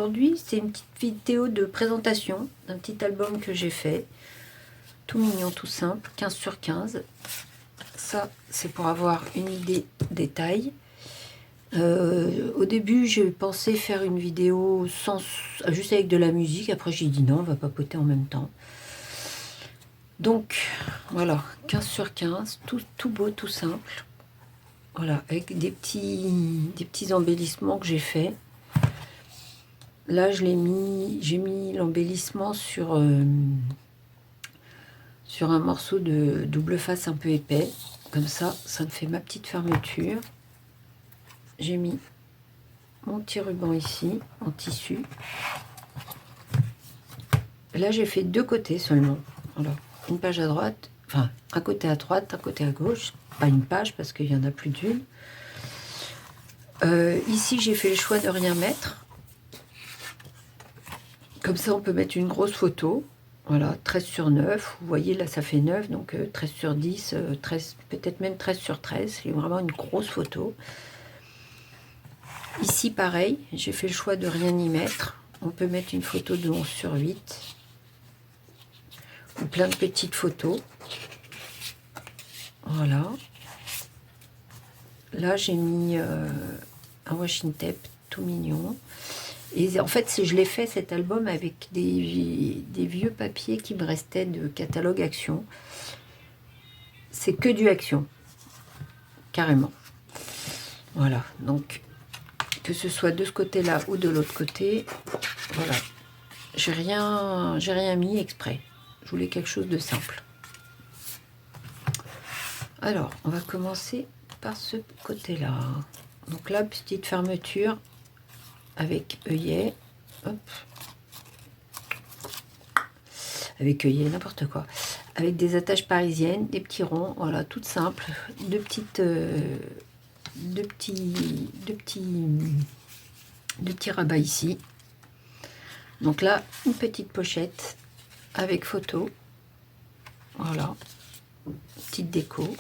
aujourd'hui, c'est une petite vidéo de présentation d'un petit album que j'ai fait. Tout mignon, tout simple, 15 sur 15. Ça, c'est pour avoir une idée des tailles. Au début, j'ai pensé faire une vidéo juste avec de la musique. Après, j'ai dit non, on va papoter en même temps. Donc, voilà, 15 sur 15, tout beau, tout simple. Voilà, avec des petits embellissements que j'ai fait. Là, j'ai mis l'embellissement sur un morceau de double face un peu épais. Comme ça me fait ma petite fermeture. J'ai mis mon petit ruban ici, en tissu. Là, j'ai fait deux côtés seulement. Voilà, une page à droite, enfin, un côté à droite, un côté à gauche. Pas une page, parce qu'il y en a plus d'une. Ici, j'ai fait le choix de rien mettre. Comme ça, on peut mettre une grosse photo. Voilà, 13 sur 9. Vous voyez, là, ça fait 9. Donc, 13 sur 10, 13, peut-être même 13 sur 13. C'est vraiment une grosse photo. Ici, pareil, j'ai fait le choix de rien y mettre. On peut mettre une photo de 11 sur 8. Ou plein de petites photos. Voilà. Là, j'ai mis un washi tape tout mignon. Et en fait, je l'ai fait cet album avec des vieux papiers qui me restaient de catalogue Action. C'est que du Action, carrément. Voilà, donc que ce soit de ce côté-là ou de l'autre côté, voilà. J'ai rien mis exprès. Je voulais quelque chose de simple. Alors, on va commencer par ce côté-là. Donc là, petite fermeture avec œillet, hop, avec œillet, n'importe quoi, avec des attaches parisiennes, des petits ronds, voilà, toutes simples, deux petits rabats ici. Donc là, une petite pochette avec photo, voilà, petite déco.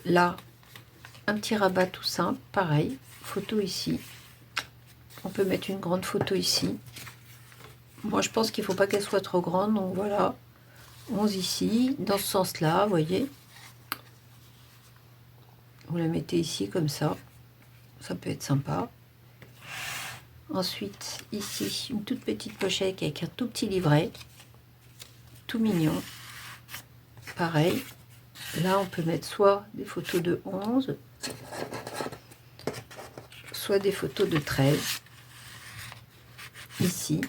Là, un petit rabat tout simple, pareil, photo ici. On peut mettre une grande photo ici. Moi, je pense qu'il ne faut pas qu'elle soit trop grande, donc voilà. 11 ici, dans ce sens-là, vous voyez. Vous la mettez ici, comme ça. Ça peut être sympa. Ensuite, ici, une toute petite pochette avec un tout petit livret. Tout mignon. Pareil. Là, on peut mettre soit des photos de 11, soit des photos de 13. Ici.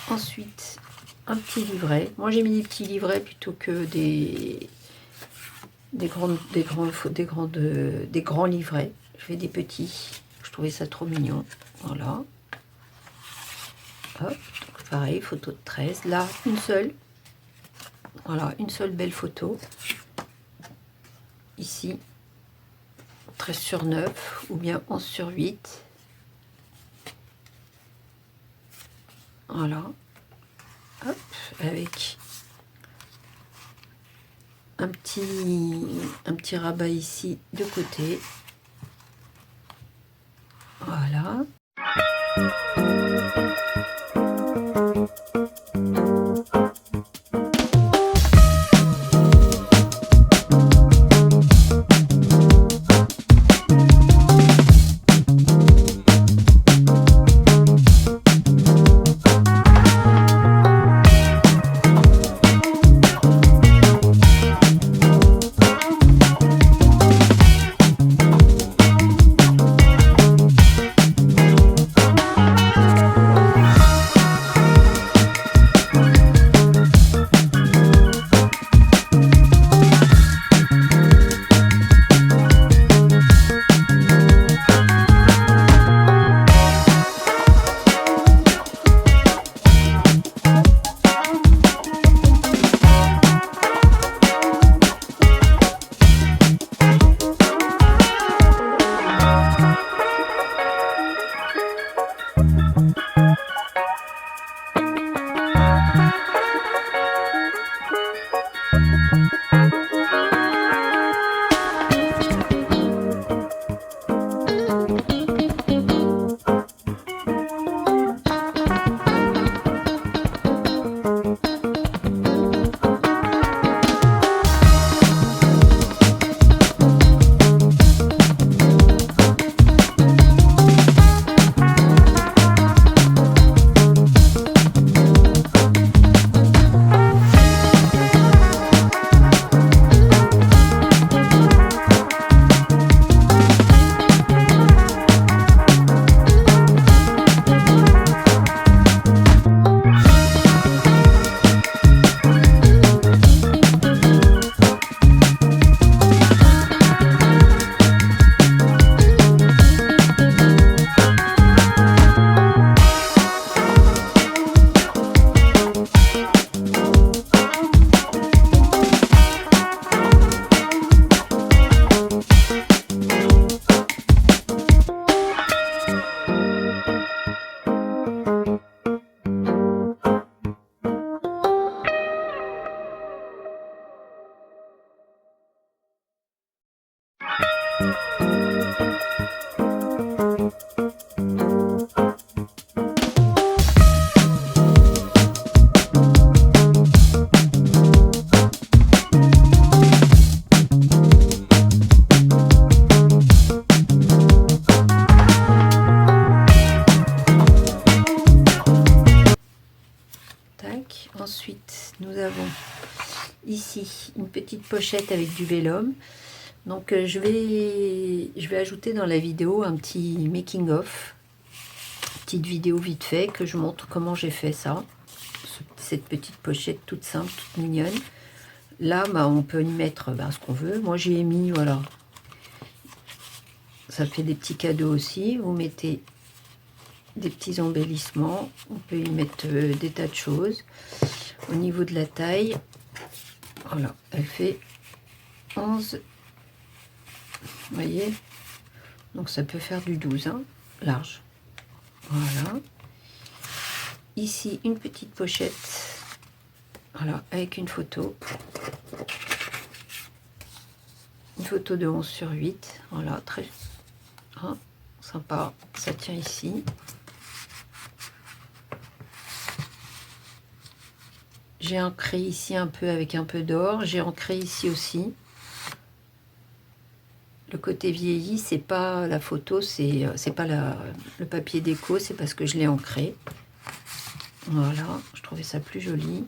Ensuite, un petit livret. Moi, j'ai mis des petits livrets plutôt que des grands livrets. Je fais des petits. Je trouvais ça trop mignon. Voilà. Hop. Donc, pareil, photo de 13. Là, une seule. Voilà, une seule belle photo. Ici, 13/9 ou bien 11/8. Voilà. Hop, avec un petit rabat ici de côté. Voilà. Ensuite, nous avons ici une petite pochette avec du vélum. Donc je vais ajouter dans la vidéo un petit making of, petite vidéo vite fait que je montre comment j'ai fait ça. Cette petite pochette toute simple, toute mignonne. Là, bah, on peut y mettre ce qu'on veut. Moi, j'ai mis, voilà, ça fait des petits cadeaux aussi. Vous mettez des petits embellissements. On peut y mettre des tas de choses. Au niveau de la taille, voilà, elle fait 11. Vous voyez, donc ça peut faire du 12, hein, large. Voilà. Ici, une petite pochette. Voilà, avec une photo. une photo de 11 sur 8. Voilà, très sympa. Ça tient ici. J'ai ancré ici un peu avec un peu d'or. J'ai ancré ici aussi. Le côté vieilli, c'est pas la photo, c'est pas le papier déco, c'est parce que je l'ai ancré. Voilà, je trouvais ça plus joli.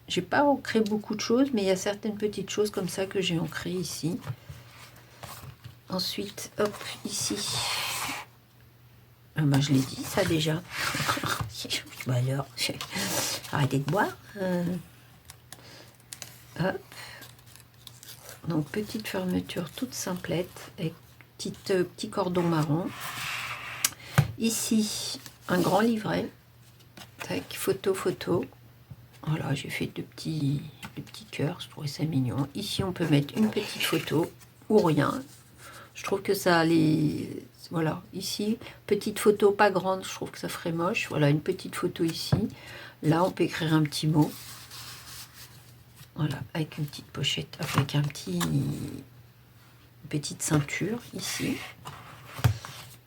J'ai pas ancré beaucoup de choses, mais il y a certaines petites choses comme ça que j'ai ancrées ici. Ensuite, hop, ici. Ah ben, je l'ai dit, ça déjà. Bah alors, arrêtez de boire. Hop. Donc, petite fermeture toute simplette, avec petit cordon marron. Ici, un grand livret. Tac, photo, photo. Voilà, j'ai fait deux petits cœurs, je trouvais ça mignon. Ici, on peut mettre une petite photo ou rien. Je trouve que ça les... Voilà, ici, petite photo pas grande, je trouve que ça ferait moche. Voilà, une petite photo ici. Là, on peut écrire un petit mot. Voilà, avec une petite pochette, avec une petite ceinture ici.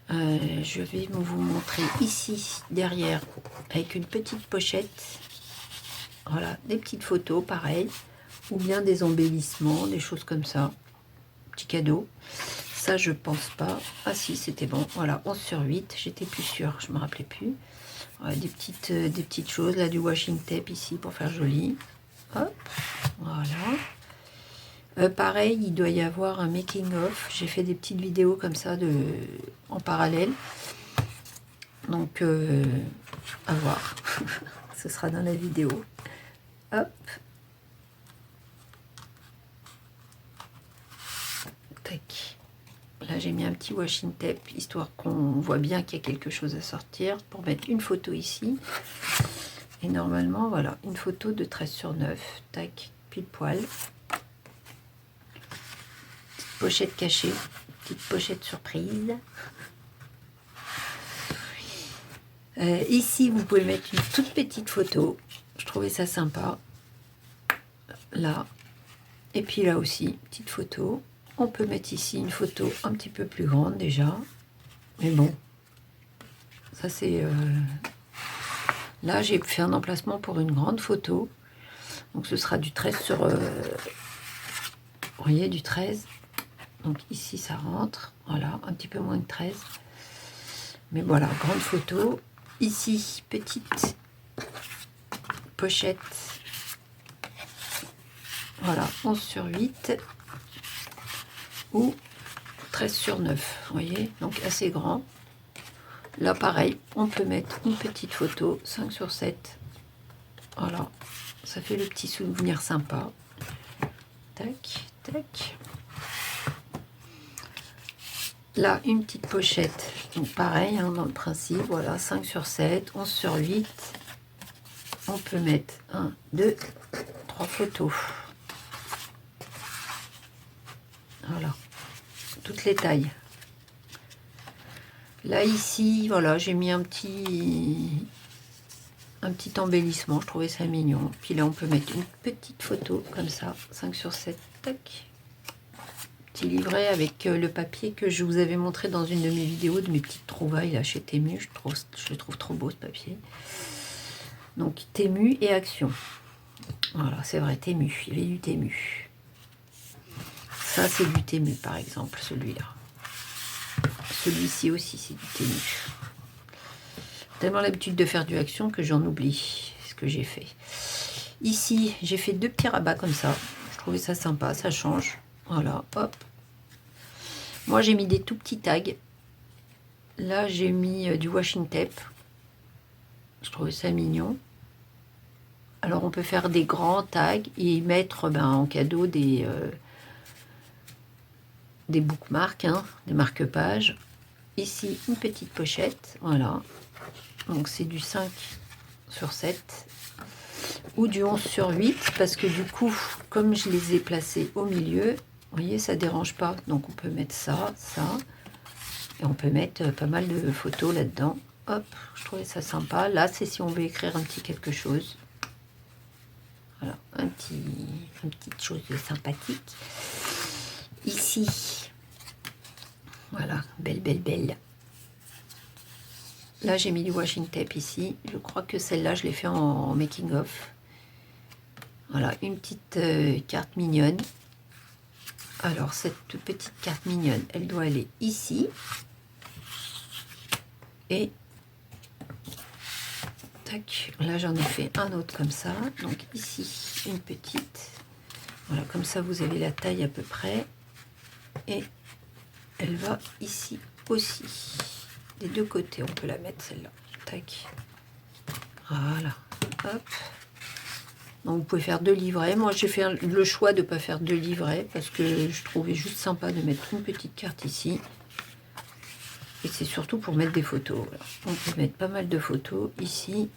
Je vais vous montrer ici, derrière, avec une petite pochette. Voilà, des petites photos, pareil. Ou bien des embellissements, des choses comme ça. Petit cadeau. Ça, je pense pas. Ah si, c'était bon. Voilà, 11 sur 8. J'étais plus sûre, je me rappelais plus. Voilà, des petites choses. Là, du washing tape ici pour faire joli. Hop, voilà. Pareil, il doit y avoir un making of. J'ai fait des petites vidéos comme ça en parallèle. Donc, à voir. Ce sera dans la vidéo. Hop. Tac. Là, j'ai mis un petit washing tape, histoire qu'on voit bien qu'il y a quelque chose à sortir, pour mettre une photo ici. Et normalement, voilà, une photo de 13 sur 9. Tac, pile poil. Petite pochette cachée, petite pochette surprise. Ici, vous pouvez mettre une toute petite photo. Je trouvais ça sympa. Là. Et puis là aussi, petite photo. On peut mettre ici une photo un petit peu plus grande déjà. Mais bon, ça c'est... Là, j'ai fait un emplacement pour une grande photo. Donc ce sera du 13 sur... Vous voyez, du 13. Donc ici, ça rentre. Voilà, un petit peu moins que 13. Mais voilà, grande photo. Ici, petite pochette. Voilà, 11 sur 8. Ou 13 sur 9, vous voyez, donc assez grand. Là, pareil, on peut mettre une petite photo, 5 sur 7. Voilà, ça fait le petit souvenir sympa. Tac, tac. Là, une petite pochette, donc pareil, hein, dans le principe, voilà, 5 sur 7, 11 sur 8. On peut mettre 1, 2, 3 photos. Voilà, toutes les tailles. Là, ici, voilà, j'ai mis un petit embellissement. Je trouvais ça mignon. Puis là, on peut mettre une petite photo, comme ça, 5 sur 7. Tac. Petit livret avec le papier que je vous avais montré dans une de mes vidéos, de mes petites trouvailles là chez Temu. Je le trouve trop beau, ce papier. Donc, Temu et Action. Voilà, c'est vrai, Temu. Il y avait du Temu. Ça, c'est du Temu, par exemple, celui-là. Celui-ci aussi, c'est du Temu. Tellement l'habitude de faire du Action que j'en oublie ce que j'ai fait. Ici, j'ai fait deux petits rabats comme ça. Je trouvais ça sympa, ça change. Voilà, hop. Moi, j'ai mis des tout petits tags. Là, j'ai mis du washing tape. Je trouvais ça mignon. Alors, on peut faire des grands tags et mettre en cadeau des bookmarks, hein, des marque-pages. Ici, une petite pochette, voilà. Donc, c'est du 5 sur 7 ou du 11 sur 8, parce que du coup, comme je les ai placés au milieu, vous voyez, ça dérange pas. Donc, on peut mettre ça, ça, et on peut mettre pas mal de photos là-dedans. Hop, je trouvais ça sympa. Là, c'est si on veut écrire un petit quelque chose. Voilà, une petite chose sympathique. ici. Voilà, belle, belle, belle. Là, j'ai mis du washing tape ici. Je crois que celle-là, je l'ai fait en making of. Voilà, une petite carte mignonne. Alors, cette petite carte mignonne, elle doit aller ici. Et tac, là, j'en ai fait un autre comme ça. Donc, ici, une petite. Voilà, comme ça, vous avez la taille à peu près. Et elle va ici aussi. Des deux côtés, on peut la mettre, celle-là. Tac. Voilà. Hop. Donc, vous pouvez faire 2 livrets. Moi, j'ai fait le choix de ne pas faire 2 livrets parce que je trouvais juste sympa de mettre une petite carte ici. Et c'est surtout pour mettre des photos. Voilà. On peut mettre pas mal de photos ici,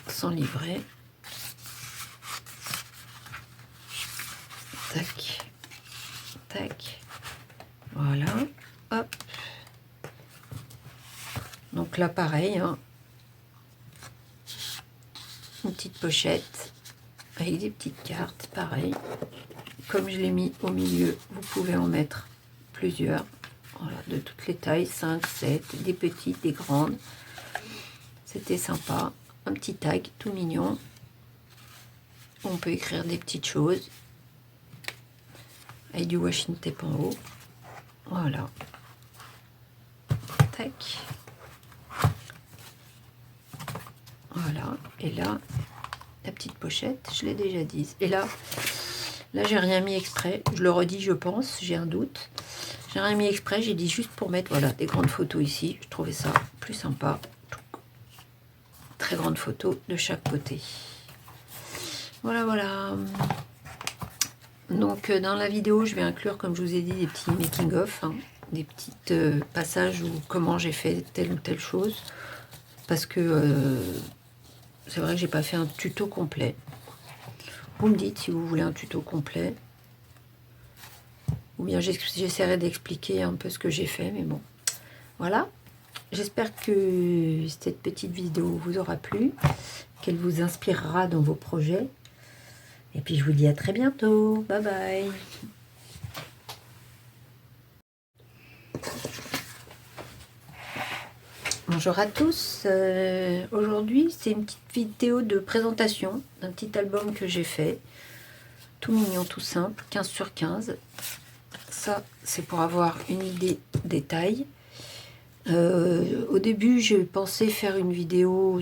sans livret. Tac. Tac. Voilà. Hop. Donc là, pareil. Hein. Une petite pochette avec des petites cartes, pareil. Comme je l'ai mis au milieu, vous pouvez en mettre plusieurs. Voilà, de toutes les tailles, 5, 7, des petites, des grandes. C'était sympa. Un petit tag tout mignon. On peut écrire des petites choses. Avec du washing tape en haut. Voilà. Tac. Voilà. Et là, la petite pochette, je l'ai déjà dit. Et là j'ai rien mis exprès. Je le redis, je pense, j'ai un doute. J'ai rien mis exprès, j'ai dit juste pour mettre voilà, des grandes photos ici. Je trouvais ça plus sympa. Très grandes photos de chaque côté. Voilà, voilà. Donc dans la vidéo, je vais inclure, comme je vous ai dit, des petits making-of, hein, des petits passages où comment j'ai fait telle ou telle chose. Parce que c'est vrai que j'ai pas fait un tuto complet. Vous me dites si vous voulez un tuto complet. Ou bien j'essaierai d'expliquer un peu ce que j'ai fait, mais bon. Voilà. J'espère que cette petite vidéo vous aura plu, qu'elle vous inspirera dans vos projets. Et puis je vous dis à très bientôt. Bye bye. Bonjour à tous. Aujourd'hui, c'est une petite vidéo de présentation d'un petit album que j'ai fait. Tout mignon, tout simple, 15 sur 15. Ça, c'est pour avoir une idée des tailles. Au début, j'ai pensé faire une vidéo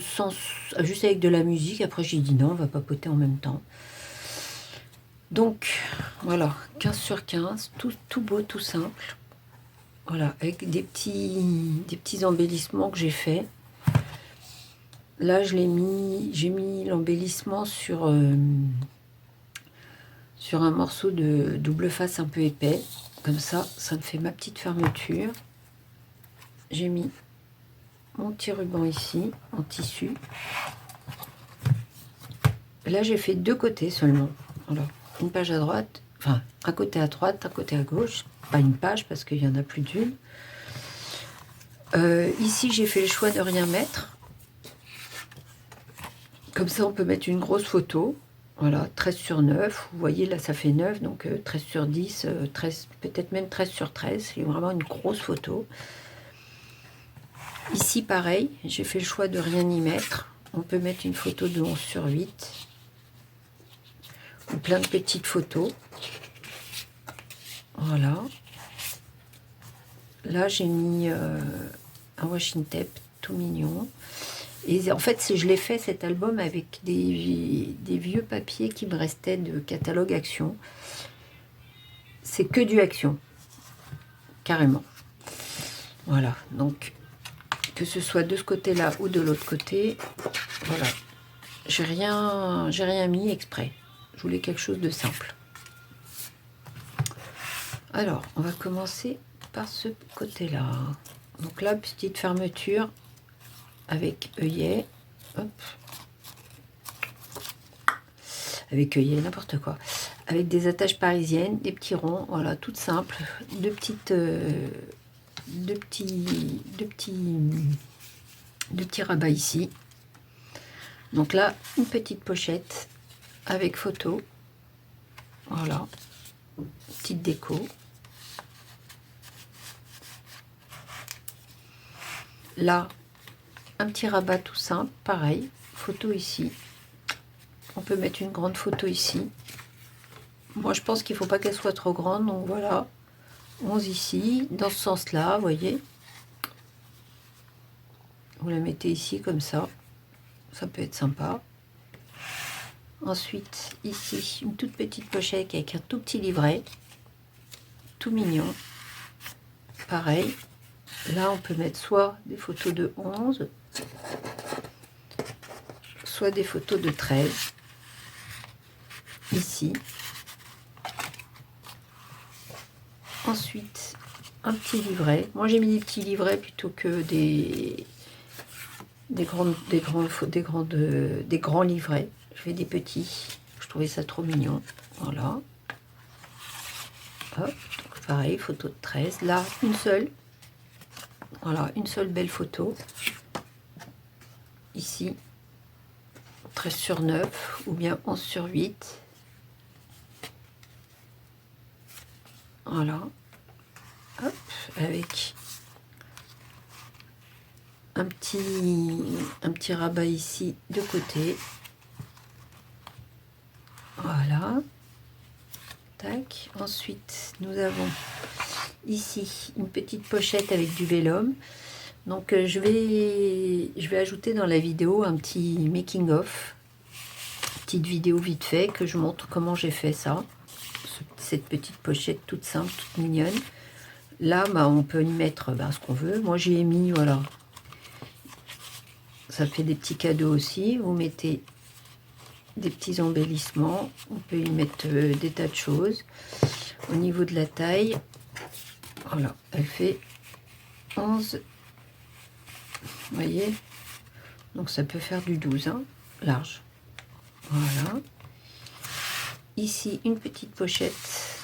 juste avec de la musique. Après, j'ai dit non, on va papoter en même temps. Donc, voilà, 15 sur 15, tout beau, tout simple. Voilà, avec des petits embellissements que j'ai fait. Là, j'ai mis l'embellissement sur un morceau de double face un peu épais. Comme ça me fait ma petite fermeture. J'ai mis mon petit ruban ici, en tissu. Là, j'ai fait 2 côtés seulement. Voilà, une page à droite, enfin, un côté à droite, un côté à gauche. Pas une page, parce qu'il y en a plus d'une. Ici, j'ai fait le choix de rien mettre. Comme ça, on peut mettre une grosse photo. Voilà, 13 sur 9. Vous voyez, là, ça fait 9. Donc, 13 sur 10, 13, peut-être même 13 sur 13. C'est vraiment une grosse photo. Ici, pareil, j'ai fait le choix de rien y mettre. On peut mettre une photo de 11 sur 8. Ou plein de petites photos. Voilà. Là, j'ai mis un washing tape tout mignon. Et en fait, je l'ai fait cet album avec des vieux papiers qui me restaient de catalogue Action. C'est que du Action, carrément. Voilà, donc que ce soit de ce côté-là ou de l'autre côté, voilà. J'ai rien mis exprès. Je voulais quelque chose de simple. Alors, on va commencer par ce côté-là. Donc là, petite fermeture avec œillet. Hop. Avec œillet, n'importe quoi. Avec des attaches parisiennes, des petits ronds, voilà, toutes simples. Deux petits rabats ici. Donc là, une petite pochette avec photo. Voilà. Petite déco. Là, un petit rabat tout simple, pareil, photo ici. On peut mettre une grande photo ici. Moi, je pense qu'il ne faut pas qu'elle soit trop grande, donc voilà. 11 ici, dans ce sens-là, vous voyez. Vous la mettez ici, comme ça. Ça peut être sympa. Ensuite, ici, une toute petite pochette avec un tout petit livret. Tout mignon. Pareil. Là, on peut mettre soit des photos de 11, soit des photos de 13. Ici. Ensuite, un petit livret. Moi, j'ai mis des petits livrets plutôt que des grands livrets. Je fais des petits. Je trouvais ça trop mignon. Voilà. Hop. Donc, pareil, photo de 13. Là, une seule. Voilà, une seule belle photo. Ici, 13/9 ou bien 11/8. Voilà. Hop, avec un petit rabat ici de côté. Voilà. Tac. Ensuite, nous avons ici une petite pochette avec du vélum. Donc je vais ajouter dans la vidéo un petit making of, petite vidéo vite fait que je montre comment j'ai fait ça, cette petite pochette toute simple, toute mignonne. Là, bah, on peut y mettre ce qu'on veut. Moi, j'ai mis, voilà, ça fait des petits cadeaux aussi. Vous mettez des petits embellissements. On peut y mettre des tas de choses. Au niveau de la taille, voilà, elle fait 11. Vous voyez, donc ça peut faire du 12, hein, large. Voilà. Ici, une petite pochette.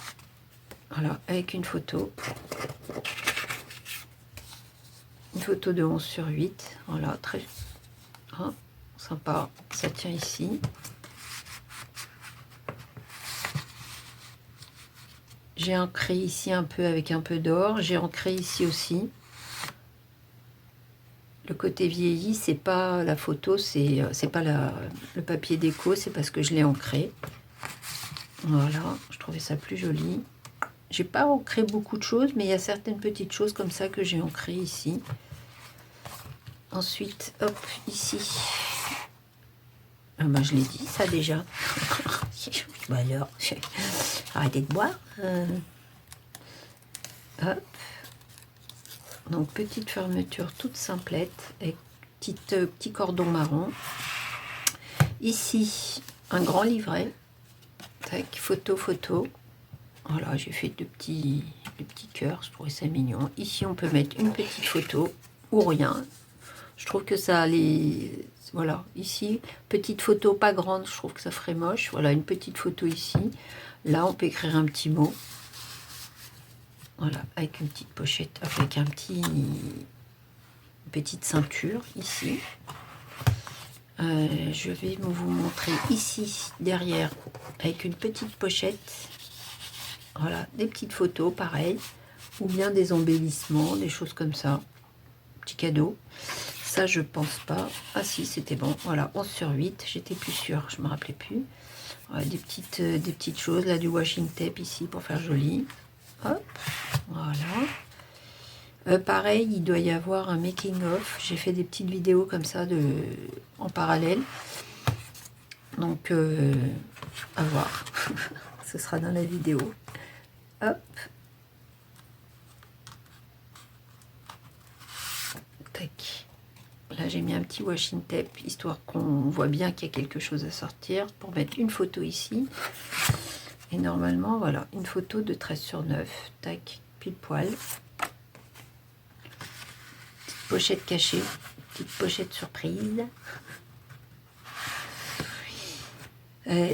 Voilà, avec une photo. Une photo de 11/8. Voilà, très sympa. Ça tient ici. J'ai ancré ici un peu avec un peu d'or. J'ai ancré ici aussi. Le côté vieilli, c'est pas la photo, c'est pas le papier déco, c'est parce que je l'ai ancré. Voilà, je trouvais ça plus joli. J'ai pas ancré beaucoup de choses, mais il y a certaines petites choses comme ça que j'ai ancré ici. Ensuite, hop, ici. Ah bah, je l'ai dit, ça déjà. Bah alors, arrêtez de boire. Hop. Donc, petite fermeture toute simplette, avec petit cordon marron. Ici, un grand livret. Tac, photo. Voilà, j'ai fait deux petits cœurs, je trouvais ça mignon. Ici, on peut mettre une petite photo ou rien. Je trouve que ça les... Voilà, ici, petite photo pas grande, je trouve que ça ferait moche. Voilà, une petite photo ici. Là, on peut écrire un petit mot. Voilà, avec une petite pochette, avec une petite ceinture ici. Je vais vous montrer ici, derrière, avec une petite pochette. Voilà, des petites photos, pareil. Ou bien des embellissements, des choses comme ça. Petit cadeau. Ça, je pense pas. Ah si, c'était bon. Voilà, 11/8. J'étais plus sûre, je me rappelais plus. Voilà, des petites choses. Là, du washing tape ici pour faire joli. Hop, voilà. Pareil, il doit y avoir un making of. J'ai fait des petites vidéos comme ça en parallèle. Donc, à voir. Ce sera dans la vidéo. Hop. Tac. Là, j'ai mis un petit washing tape, histoire qu'on voit bien qu'il y a quelque chose à sortir, pour mettre une photo ici. Et normalement, voilà, une photo de 13/9. Tac, pile poil. Petite pochette cachée, petite pochette surprise.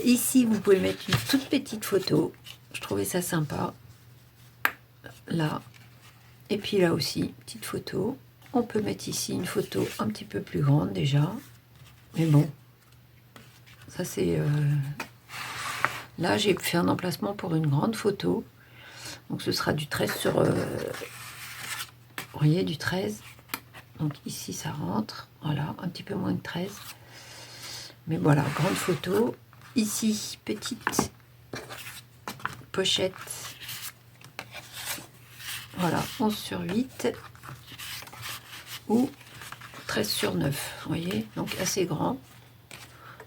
Ici, vous pouvez mettre une toute petite photo. Je trouvais ça sympa. Là. Et puis là aussi, petite photo. On peut mettre ici une photo un petit peu plus grande déjà. Mais bon, ça c'est... Là, j'ai fait un emplacement pour une grande photo. Donc ce sera du 13 sur... vous voyez, du 13. Donc ici, ça rentre. Voilà, un petit peu moins que 13. Mais voilà, grande photo. Ici, petite pochette. Voilà, 11/8 ou 13/9. Vous voyez, donc assez grand.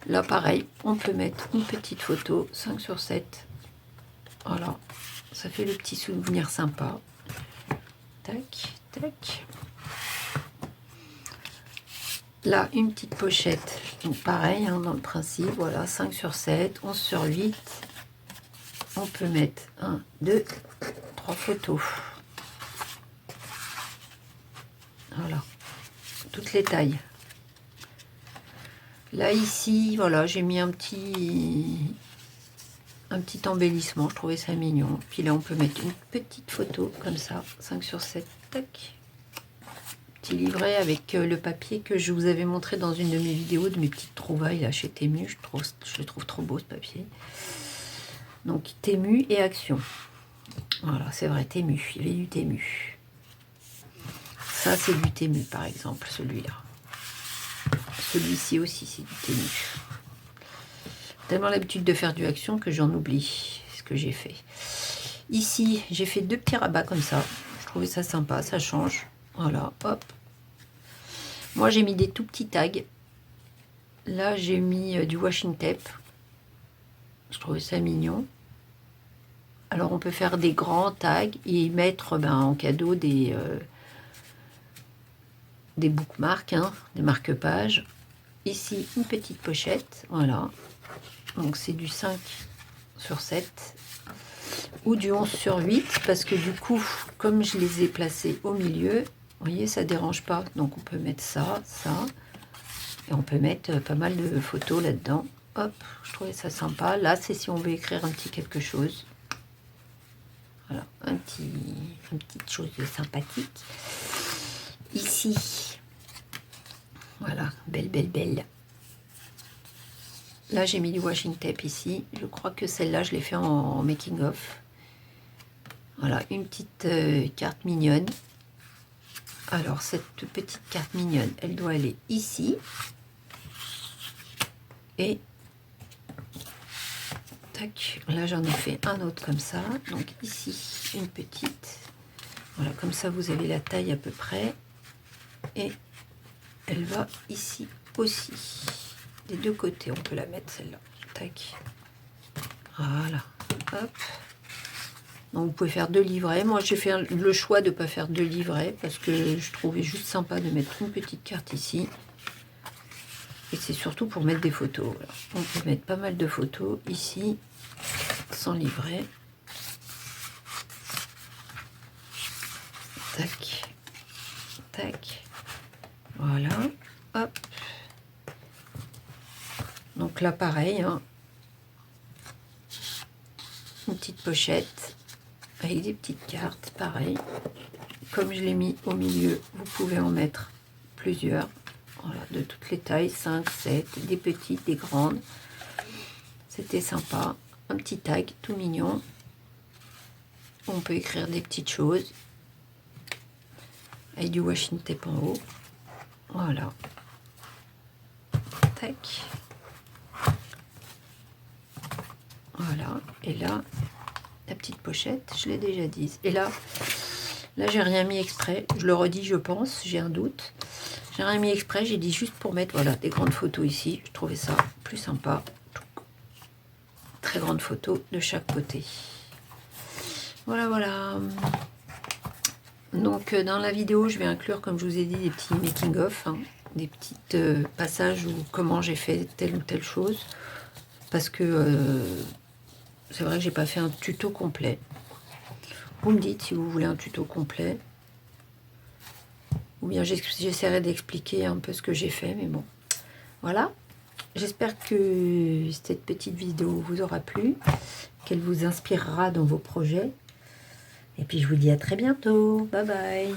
Là, pareil, on peut mettre une petite photo, 5/7. Voilà, ça fait le petit souvenir sympa. Tac, tac. Là, une petite pochette. Donc, pareil, hein, dans le principe, voilà, 5/7, 11/8. On peut mettre 1, 2, 3 photos. Voilà, toutes les tailles. Là, ici, voilà, j'ai mis un petit embellissement, je trouvais ça mignon. Puis là, on peut mettre une petite photo comme ça, 5/7, tac. Petit livret avec le papier que je vous avais montré dans une de mes vidéos, de mes petites trouvailles là chez Temu. Je le trouve trop beau ce papier. Donc Temu et Action. Voilà, c'est vrai, Temu, il est du Temu. Ça, c'est du Temu, par exemple, celui-là. Celui-ci aussi, c'est du Temu. Tellement l'habitude de faire du Action que j'en oublie ce que j'ai fait. Ici, j'ai fait 2 petits rabats comme ça. Je trouvais ça sympa, ça change. Voilà, hop. Moi, j'ai mis des tout petits tags. Là, j'ai mis du washing tape. Je trouvais ça mignon. Alors, on peut faire des grands tags et mettre en cadeau des bookmarks, hein, des marque-pages. Ici, une petite pochette. Voilà. Donc, c'est du 5/7 ou du 11/8 parce que du coup, comme je les ai placés au milieu, vous voyez, ça dérange pas. Donc, on peut mettre ça, ça. Et on peut mettre pas mal de photos là-dedans. Hop, je trouvais ça sympa. Là, c'est si on veut écrire un petit quelque chose. Voilà, une petite chose sympathique. Ici, voilà, belle, belle, belle. Là, j'ai mis du washing tape ici. Je crois que celle-là, je l'ai fait en making of. Voilà, une petite carte mignonne. Alors, cette petite carte mignonne, elle doit aller ici. Et tac, là, j'en ai fait un autre comme ça. Donc, ici, une petite. Voilà, comme ça, vous avez la taille à peu près. Et elle va ici aussi. Des deux côtés, on peut la mettre celle-là. Tac. Voilà. Hop. Donc vous pouvez faire 2 livrets. Moi j'ai fait le choix de ne pas faire 2 livrets parce que je trouvais juste sympa de mettre une petite carte ici. Et c'est surtout pour mettre des photos. Voilà. On peut mettre pas mal de photos ici, sans livret. Tac. Tac. Voilà. Hop. Donc là, pareil, hein. Une petite pochette avec des petites cartes, pareil. Comme je l'ai mis au milieu, vous pouvez en mettre plusieurs. Voilà, de toutes les tailles, 5, 7, des petites, des grandes. C'était sympa. Un petit tag tout mignon. On peut écrire des petites choses. Avec du washing tape en haut. Voilà. Tac. Voilà, et là, la petite pochette, je l'ai déjà dit. Et là j'ai rien mis exprès, je le redis, je pense, j'ai un doute. J'ai rien mis exprès, j'ai dit juste pour mettre, voilà, des grandes photos ici. Je trouvais ça plus sympa. Très grandes photos de chaque côté. Voilà, voilà. Donc, dans la vidéo, je vais inclure, comme je vous ai dit, des petits making-of, hein, des petits passages où comment j'ai fait telle ou telle chose. Parce que c'est vrai que j'ai pas fait un tuto complet. Vous me dites si vous voulez un tuto complet. Ou bien j'essaierai d'expliquer un peu ce que j'ai fait. Mais bon, voilà. J'espère que cette petite vidéo vous aura plu. Qu'elle vous inspirera dans vos projets. Et puis je vous dis à très bientôt. Bye bye.